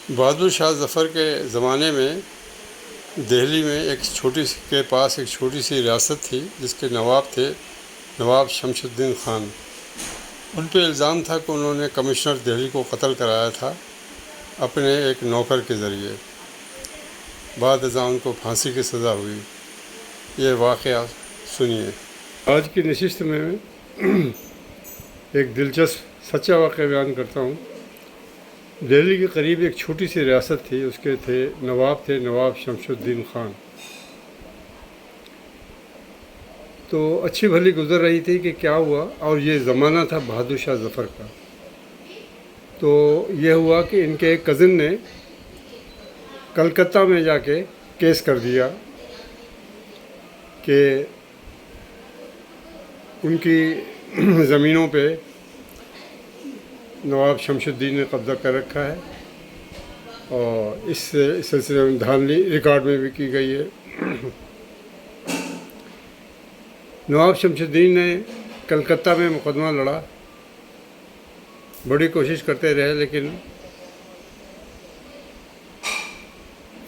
بہادر شاہ ظفر کے زمانے میں دہلی میں ایک چھوٹی سی ریاست تھی جس کے نواب تھے نواب شمس الدین خان۔ ان پہ الزام تھا کہ انہوں نے کمشنر دہلی کو قتل کرایا تھا اپنے ایک نوکر کے ذریعے۔ بعد ازاں ان کو پھانسی کی سزا ہوئی۔ یہ واقعہ سنیے۔ آج کی نشست میں ایک دلچسپ سچا واقعہ بیان کرتا ہوں۔ دہلی کے قریب ایک چھوٹی سی ریاست تھی، اس کے نواب شمس الدین خان۔ تو اچھی بھلی گزر رہی تھی کہ کیا ہوا، اور یہ زمانہ تھا بہادر شاہ ظفر کا۔ تو یہ ہوا کہ ان کے ایک کزن نے کلکتہ میں جا کے کیس کر دیا کہ ان کی زمینوں پہ نواب شمس الدین نے قبضہ کر رکھا ہے، اور اس سلسلے میں دھاندلی ریکارڈ میں بھی کی گئی ہے۔ نواب شمس الدین نے کلکتہ میں مقدمہ لڑا، بڑی کوشش کرتے رہے لیکن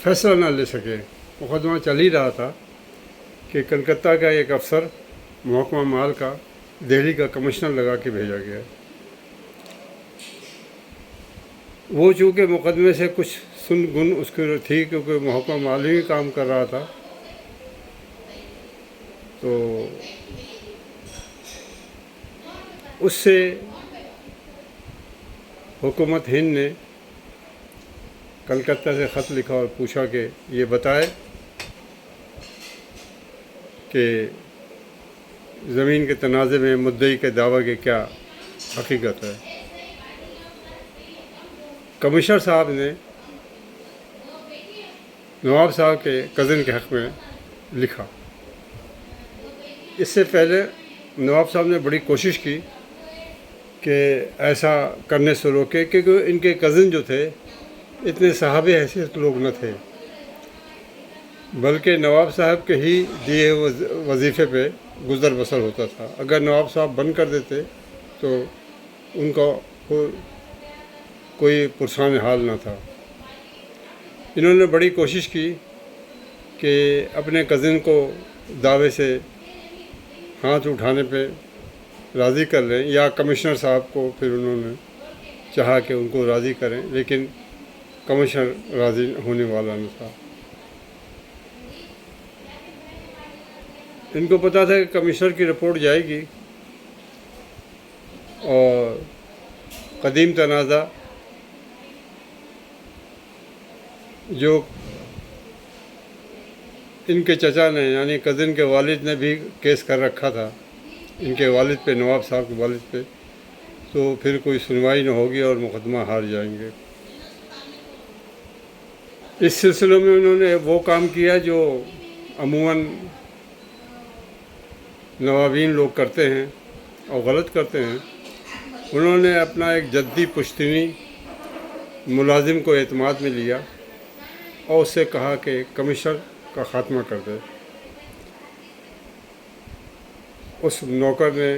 فیصلہ نہ لے سکے۔ مقدمہ چل ہی رہا تھا کہ کلکتہ کا ایک افسر محکمہ مال کا دہلی کا کمشنر لگا کے بھیجا گیا۔ وہ چونکہ مقدمے سے کچھ سن گن اس کی تھی، کیونکہ محکمہ مال ہی کام کر رہا تھا، تو اس سے حکومت ہند نے کلکتہ سے خط لکھا اور پوچھا کہ یہ بتائے کہ زمین کے تنازع میں مدعی کے دعویٰ کی کیا حقیقت ہے۔ کمشنر صاحب نے نواب صاحب کے کزن کے حق میں لکھا۔ اس سے پہلے نواب صاحب نے بڑی کوشش کی کہ ایسا کرنے سے روکے، کیونکہ ان کے کزن جو تھے اتنے صاحب حیثیت لوگ نہ تھے، بلکہ نواب صاحب کے ہی دیے وظیفے پہ گزر بسر ہوتا تھا۔ اگر نواب صاحب بند کر دیتے تو ان کا کوئی پرسان حال نہ تھا۔ انہوں نے بڑی کوشش کی کہ اپنے کزن کو دعوے سے ہاتھ اٹھانے پہ راضی کر لیں، یا کمشنر صاحب کو پھر انہوں نے چاہا کہ ان کو راضی کریں، لیکن کمشنر راضی ہونے والا نہ تھا۔ ان کو پتہ تھا کہ کمشنر کی رپورٹ جائے گی اور قدیم تنازع جو ان کے چچا نے یعنی کزن کے والد نے بھی کیس کر رکھا تھا ان کے والد پہ، نواب صاحب کے والد پہ، تو پھر کوئی سنوائی نہ ہوگی اور مقدمہ ہار جائیں گے۔ اس سلسلے میں انہوں نے وہ کام کیا جو عموماً نوابین لوگ کرتے ہیں اور غلط کرتے ہیں۔ انہوں نے اپنا ایک جدی پشتینی ملازم کو اعتماد میں لیا اور اس سے کہا کہ کمشنر کا خاتمہ کر دے۔ اس نوکر نے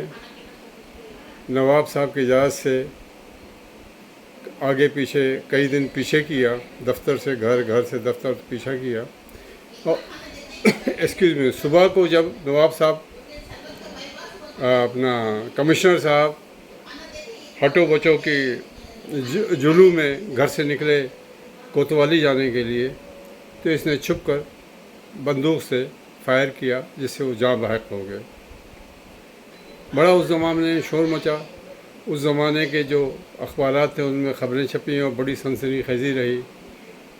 نواب صاحب کی اجازت سے آگے پیچھے کئی دن پیچھے کیا، دفتر سے گھر، گھر سے دفتر پیچھا کیا، اور صبح کو جب نواب صاحب اپنا کمشنر صاحب ہٹو بچو کی جلو میں گھر سے نکلے کوتوالی جانے کے لیے، تو اس نے چھپ کر بندوق سے فائر کیا، جس سے وہ جاں بحق ہو گئے۔ بڑا اس زمانے میں شور مچا۔ اس زمانے کے جو اخبارات تھے ان میں خبریں چھپیں اور بڑی سنسنی خیزی رہی۔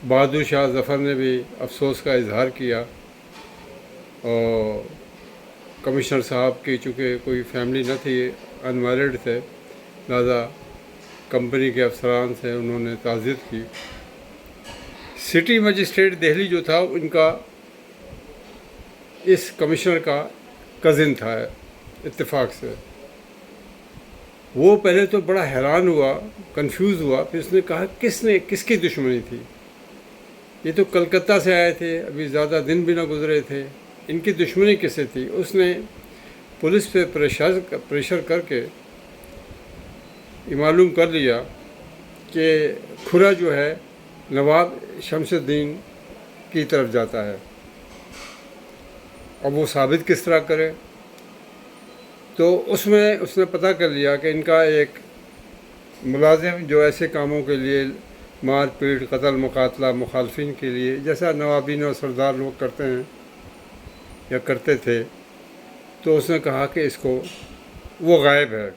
بہادر شاہ ظفر نے بھی افسوس کا اظہار کیا، اور کمشنر صاحب کی چونکہ کوئی فیملی نہ تھی، ان میرڈ تھے، لہذا کمپنی کے افسران سے انہوں نے تعزیت کی۔ سٹی مجسٹریٹ دہلی جو تھا ان کا اس کمشنر کا کزن تھا اتفاق سے۔ وہ پہلے تو بڑا حیران ہوا، کنفیوز ہوا، پھر اس نے کہا کس کی دشمنی تھی؟ یہ تو کلکتہ سے آئے تھے، ابھی زیادہ دن بھی نہ گزرے تھے، ان کی دشمنی کس سے تھی؟ اس نے پولیس پہ پریشر کر کے یہ معلوم کر لیا کہ کھرا جو ہے نواب شمس الدین کی طرف جاتا ہے۔ اب وہ ثابت کس طرح کرے؟ تو اس نے پتہ کر لیا کہ ان کا ایک ملازم جو ایسے کاموں کے لیے مار پیٹ قتل مقاتلہ مخالفین کے لیے جیسا نوابین اور سردار لوگ کرتے ہیں یا کرتے تھے، تو اس نے کہا کہ اس کو وہ غائب ہے،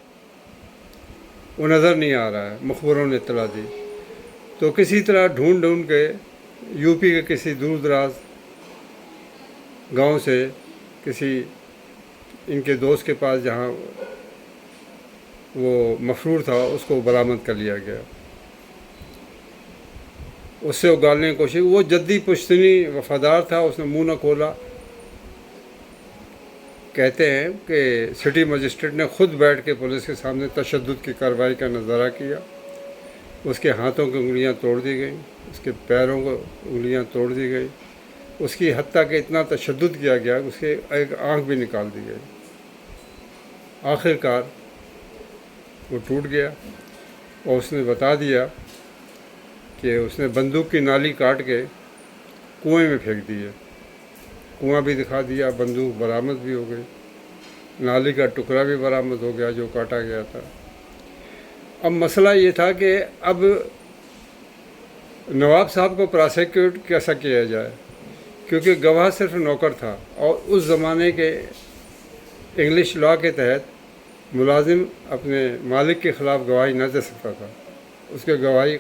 وہ نظر نہیں آ رہا ہے۔ مخبروں نے اطلاع دی تو کسی طرح ڈھونڈ کے یو پی کے کسی دور دراز گاؤں سے کسی ان کے دوست کے پاس جہاں وہ مفرور تھا اس کو برآمد کر لیا گیا۔ اس سے اگالنے کی کوشش، وہ جدی پشتنی وفادار تھا، اس نے منہ نہ کھولا۔ کہتے ہیں کہ سٹی مجسٹریٹ نے خود بیٹھ کے پولیس کے سامنے تشدد کی کارروائی کا نظارہ کیا۔ اس کے ہاتھوں کی انگلیاں توڑ دی گئیں، اس کے پیروں کو انگلیاں توڑ دی گئی، اس کی حتیٰ کہ اتنا تشدد کیا گیا کہ اس کے ایک آنکھ بھی نکال دی گئی۔ آخر کار وہ ٹوٹ گیا اور اس نے بتا دیا کہ اس نے بندوق کی نالی کاٹ کے کنویں میں پھینک دی ہے۔ کنواں بھی دکھا دیا، بندوق برآمد بھی ہو گئی، نالی کا ٹکڑا بھی برآمد ہو گیا جو کاٹا گیا تھا۔ اب مسئلہ یہ تھا کہ اب نواب صاحب کو پراسیکیوٹ کیسا کیا جائے، کیونکہ گواہ صرف نوکر تھا اور اس زمانے کے انگلش لاء کے تحت ملازم اپنے مالک کے خلاف گواہی نہ دے سکتا تھا، اس کے گواہی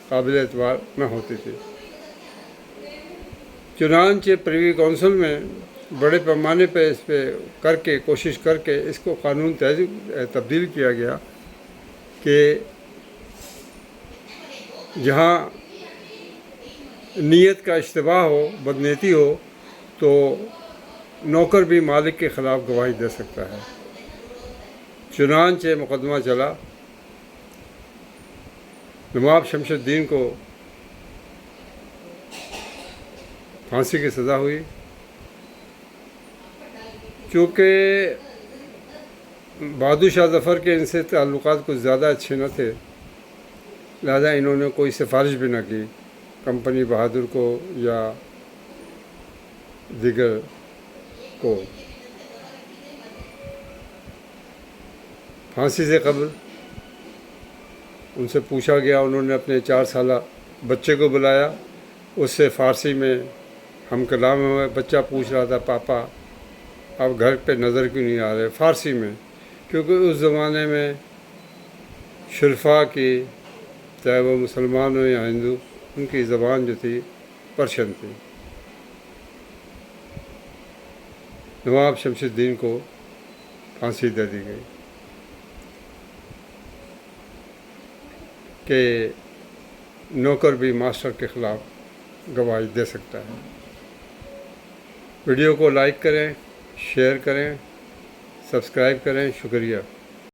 قابل اعتبار نہ ہوتی تھی۔ چنانچہ پریوی کونسل میں بڑے پیمانے پہ اس پہ کوشش کر کے اس کو قانون تبدیل کیا گیا کہ جہاں نیت کا اشتباہ ہو، بدنیتی ہو، تو نوکر بھی مالک کے خلاف گواہی دے سکتا ہے۔ چنانچہ مقدمہ چلا، نواب شمس الدین کو پھانسی کی سزا ہوئی۔ چونکہ بہادر شاہ ظفر کے ان سے تعلقات کچھ زیادہ اچھے نہ تھے، لہذا انہوں نے کوئی سفارش بھی نہ کی کمپنی بہادر کو یا دیگر کو۔ پھانسی سے قبل ان سے پوچھا گیا، انہوں نے اپنے 4 سالہ بچے کو بلایا، اس سے فارسی میں ہم کلام ہوئے۔ بچہ پوچھ رہا تھا، پاپا آپ گھر پہ نظر کیوں نہیں آ رہے، فارسی میں، کیونکہ اس زمانے میں شرفا کی، چاہے وہ مسلمان ہو یا ہندو، ان کی زبان جو تھی پرشین تھی۔ نواب شمس الدین کو پھانسی دے دی گئی کہ نوکر بھی ماسٹر کے خلاف گواہی دے سکتا ہے۔ ویڈیو کو لائک کریں، شیئر کریں، سبسکرائب کریں، شکریہ۔